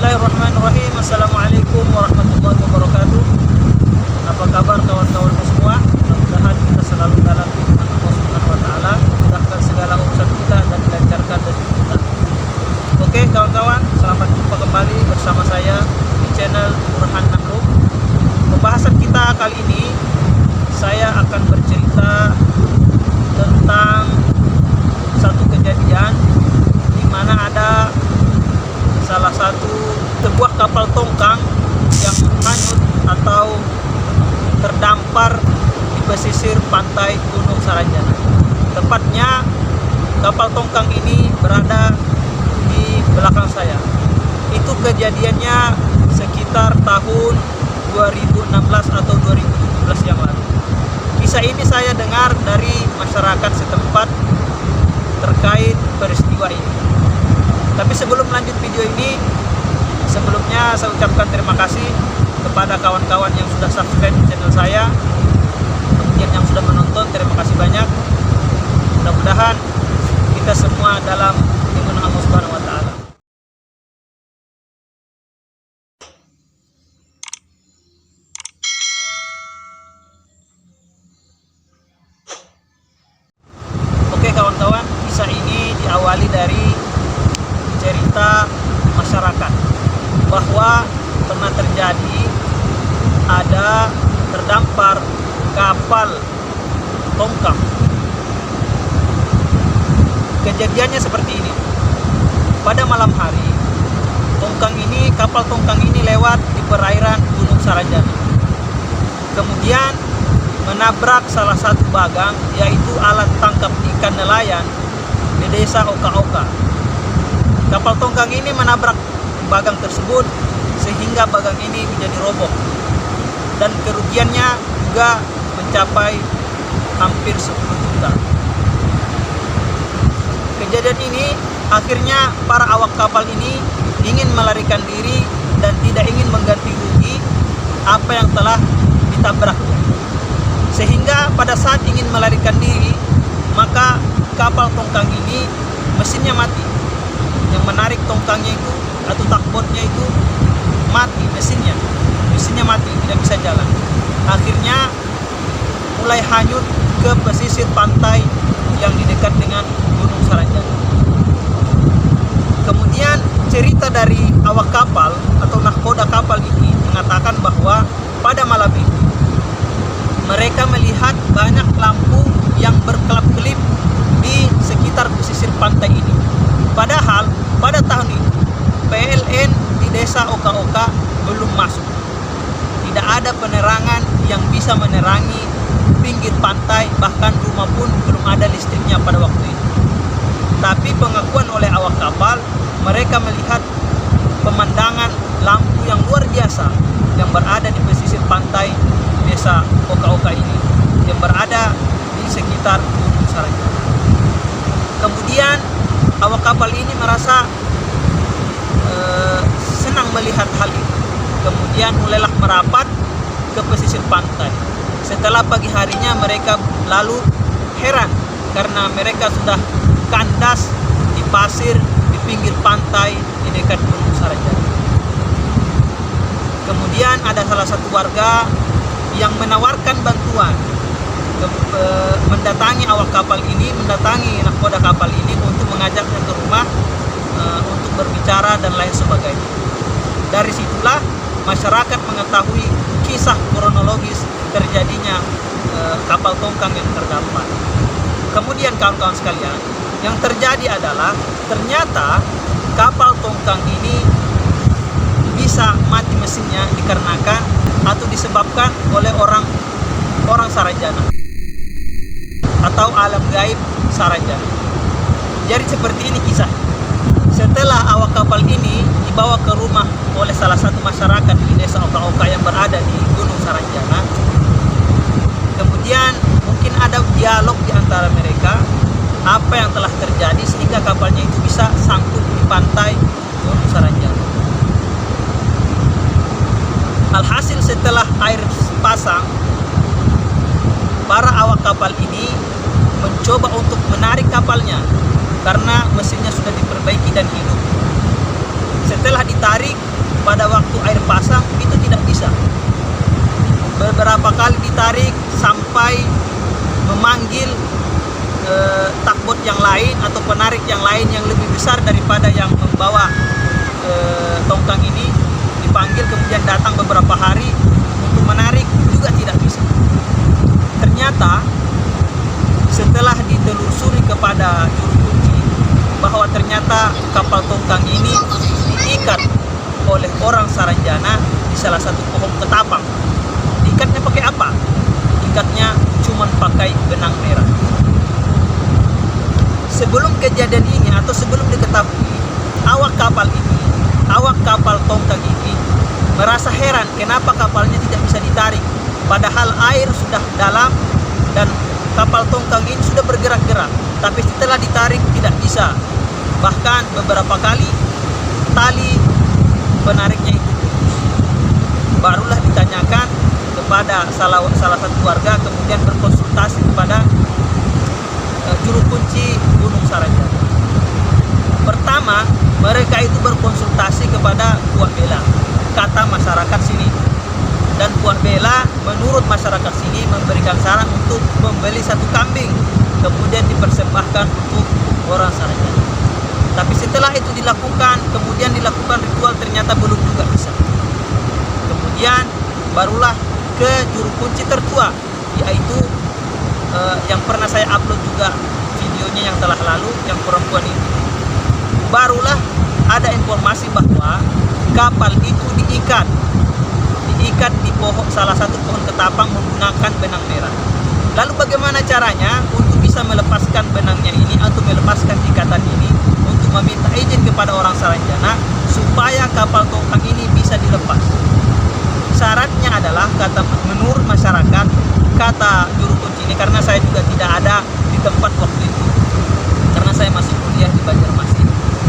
Bismillahirrahmanirrahim. Assalamualaikum warahmatullahi wabarakatuh. Apa kabar kawan-kawanku semua? Mudah-mudahan kita selalu dalam lindungan Allah Subhanahu wa taala, mudahkan segala urusan kita dan dilancarkan rezeki kita. Oke kawan-kawan, selamat jumpa kembali bersama saya di channel Burhan Namrud. Pembahasan kita kali ini saya akan bercerita tentang satu kejadian di mana ada salah satu sebuah kapal tongkang yang hanyut atau terdampar di pesisir pantai Gunung Saranjana. Tepatnya kapal tongkang ini berada di belakang saya. Itu kejadiannya sekitar tahun 2016 atau 2017 yang lalu. Kisah ini saya dengar dari masyarakat setempat terkait peristiwa ini. Tapi sebelum lanjut video ini, sebelumnya saya ucapkan terima kasih kepada kawan-kawan yang sudah subscribe channel saya, kemudian yang sudah menonton, terima kasih banyak. Mudah-mudahan kita semua dalam lindungan Allah Subhanahu wa taala. Oke kawan-kawan, kisah ini diawali dari cerita masyarakat bahwa pernah terjadi ada terdampar kapal tongkang. Kejadiannya seperti ini. Pada malam hari, kapal tongkang ini lewat di perairan Gunung Saranjana. Kemudian menabrak salah satu bagang, yaitu alat tangkap ikan nelayan di desa Oka-Oka. Kapal tongkang ini menabrak bagang tersebut sehingga bagang ini menjadi roboh dan kerugiannya juga mencapai hampir 10 juta. Kejadian ini akhirnya para awak kapal ini ingin melarikan diri dan tidak ingin mengganti rugi apa yang telah ditabraknya. Sehingga pada saat ingin melarikan diri, maka kapal tongkang ini mesinnya mati. Yang menarik tongkangnya itu atau takbotnya itu mati, mesinnya mati, tidak bisa jalan. Akhirnya mulai hanyut ke pesisir pantai yang di dekat dengan Gunung Saranjana. Kemudian cerita dari awak kapal atau nahkoda kapal ini mengatakan bahwa pada malam itu mereka melihat banyak lampu yang berkelap-kelip di sekitar pesisir pantai ini. Padahal pada tahun ini PLN di desa Oka-Oka belum masuk. Tidak ada penerangan yang bisa menerangi pinggir pantai, bahkan rumah pun belum ada listriknya pada waktu itu. Tapi pengakuan oleh awak kapal, mereka melihat pemandangan lampu yang luar biasa yang berada di pesisir pantai desa Oka-Oka ini, yang berada di sekitar Gunung Saranjana. Kemudian awak kapal ini merasa senang melihat hal itu. Kemudian mulailah merapat ke pesisir pantai. Setelah pagi harinya mereka lalu heran karena mereka sudah kandas di pasir di pinggir pantai di dekat Gunung Saranjana. Kemudian ada salah satu warga yang menawarkan bantuan, mendatangi awak kapal ini, mendatangi nahkoda kapal ini untuk mengajaknya ke rumah untuk berbicara dan lain sebagainya. Dari situlah masyarakat mengetahui kisah kronologis terjadinya kapal tongkang yang terdampar. Kemudian kawan-kawan sekalian, yang terjadi adalah ternyata kapal tongkang ini bisa mati mesinnya dikarenakan atau disebabkan oleh orang Saranjana atau alam gaib Saranjana. Jadi seperti ini kisah. Setelah awak kapal ini dibawa ke rumah oleh salah satu masyarakat di desa Oka-Oka yang berada di Gunung Saranjana, kemudian mungkin ada dialog di antara mereka apa yang telah terjadi sehingga kapalnya itu bisa sangkut di pantai Gunung Saranjana. Alhasil setelah air pasang, para awak kapal ini mencoba untuk menarik kapalnya karena mesinnya sudah diperbaiki dan hidup. Setelah ditarik, pada waktu air pasang itu tidak bisa. Beberapa kali ditarik sampai memanggil takbot yang lain atau penarik yang lain yang lebih besar daripada yang membawa tongkang ini, dipanggil kemudian datang beberapa hari untuk menarik, juga tidak bisa. Ternyata setelah ditelusuri kepada juru kunci bahwa ternyata kapal tongkang ini diikat oleh orang Saranjana di salah satu pohon ketapang. Diikatnya pakai apa? Ikatnya cuma pakai benang merah. Sebelum kejadian ini atau sebelum diketahui, awak kapal tongkang ini merasa heran kenapa kapalnya tidak bisa ditarik, padahal air sudah dalam dan kapal tongkang ini sudah bergerak-gerak, tapi setelah ditarik tidak bisa. Bahkan beberapa kali tali penariknya itu putus. Barulah ditanyakan kepada salah satu warga, kemudian berkonsultasi kepada juru kunci Gunung Saranjana. Pertama, mereka itu berkonsultasi kepada Puak Bela, kata masyarakat sini. Dan Puak Bela menurut masyarakat sini memberikan saran untuk membeli satu kambing, kemudian dipersembahkan untuk orang Saranjana. Tapi setelah itu dilakukan, kemudian dilakukan ritual, ternyata belum juga bisa. Kemudian barulah ke juru kunci tertua, yaitu yang pernah saya upload juga videonya yang telah lalu, yang perempuan itu. Barulah ada informasi bahwa kapal itu diikat di salah satu pohon ketapang menggunakan benang merah. Lalu bagaimana caranya untuk bisa melepaskan benangnya ini atau melepaskan ikatan ini, untuk meminta izin kepada orang Saranjana supaya kapal tongkang ini bisa dilepas? Syaratnya adalah, menurut masyarakat, kata juru kunci ini, karena saya juga tidak ada di tempat waktu itu, karena saya masih kuliah di Banjarmasin.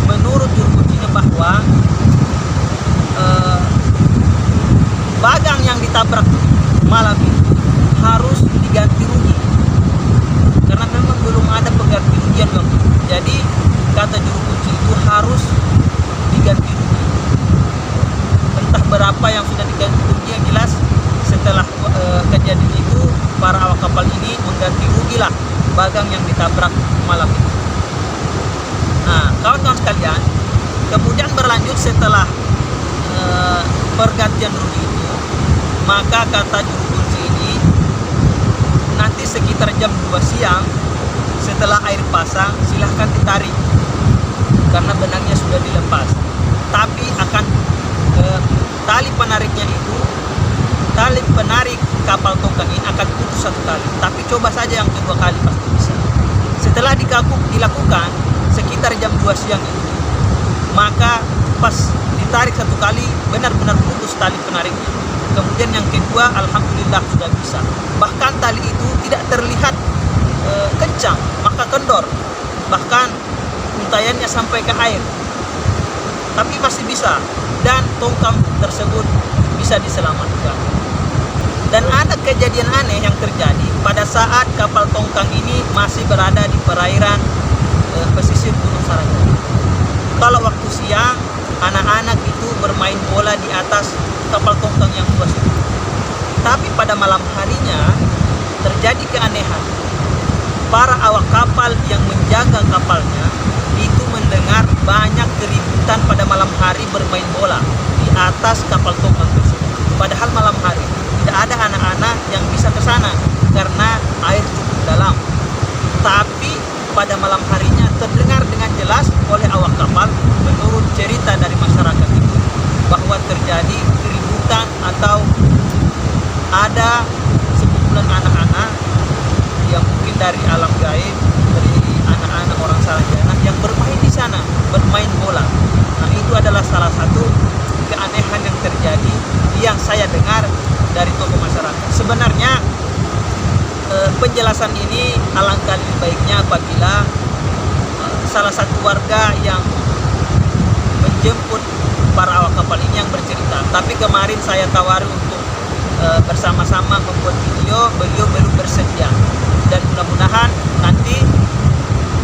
Menurut juru kuncinya bahwa bagang yang ditabrak malam itu harus diganti rugi, karena memang belum ada pengganti rugian waktu itu. Jadi kata juru kunci itu harus diganti rugi. Entah berapa yang sudah diganti rugi, yang jelas setelah kejadian itu para awak kapal ini mengganti rugilah bagang yang ditabrak malam itu. Nah, kawan-kawan sekalian, kemudian berlanjut setelah pergantian rugi itu, maka kata juru kunci ini, nanti sekitar jam 2 siang setelah air pasang silahkan ditarik, karena benangnya sudah dilepas. Tapi akan tali penariknya itu, tali penarik kapal tongkang ini akan putus satu kali, tapi coba saja yang kedua kali pasti bisa. Setelah dilakukan sekitar jam 2 siang itu, maka pas ditarik satu kali benar-benar putus tali penariknya. Kemudian yang kedua, alhamdulillah sudah bisa. Bahkan tali itu tidak terlihat kencang, maka kendor, bahkan untayannya sampai ke air, tapi masih bisa, dan tongkang tersebut bisa diselamatkan. Dan ada kejadian aneh yang terjadi pada saat kapal tongkang ini masih berada di perairan pesisir Gunung Saranjana. Kalau waktu siang, anak-anak itu bermain bola di atas kapal tongkang yang luas itu. Tapi pada malam harinya terjadi keanehan. Para awak kapal yang menjaga kapalnya itu mendengar banyak keributan pada malam hari bermain bola di atas kapal tongkang tersebut. Padahal malam hari tidak ada anak-anak yang bisa ke sana karena air cukup dalam. Tapi pada malam harinya terdengar dengan jelas oleh awak kapal, menurut cerita dari masyarakat itu, bahwa terjadi keributan atau ada sekumpulan anak-anak yang mungkin dari alam gaib, dari anak-anak orang Saranjana yang bermain di sana, bermain bola. Nah, itu adalah salah satu keanehan yang terjadi yang saya dengar dari tokoh masyarakat. Sebenarnya penjelasan ini alangkah lebih baiknya apabila salah satu warga yang menjemput para awak kapal ini yang bercerita. Tapi kemarin saya tawari untuk bersama-sama membuat video, beliau belum bersedia, dan mudah-mudahan nanti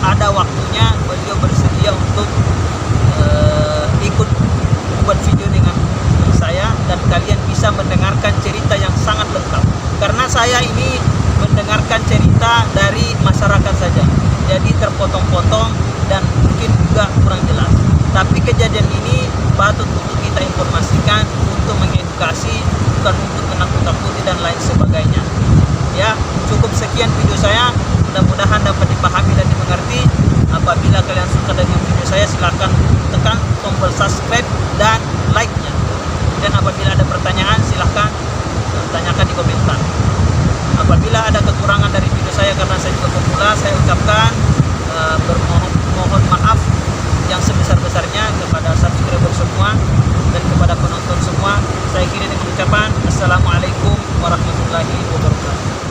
ada waktunya beliau bersedia untuk ikut membuat video dengan patut untuk kita informasikan, untuk mengedukasi, bukan untuk menakut-nakuti dan lain sebagainya. Ya, cukup sekian video saya. Mudah-mudahan dapat dipahami dan dimengerti. Apabila kalian suka dengan video saya, silahkan tekan tombol subscribe dan like-nya. Dan apabila ada pertanyaan, silahkan tanyakan di komentar. Apabila ada kekurangan dari video saya karena saya juga pemula, saya ucapkan mohon maaf yang sebesar-besarnya kepada subscriber semua dan kepada penonton semua. Saya kira dengan ucapan Assalamualaikum warahmatullahi wabarakatuh.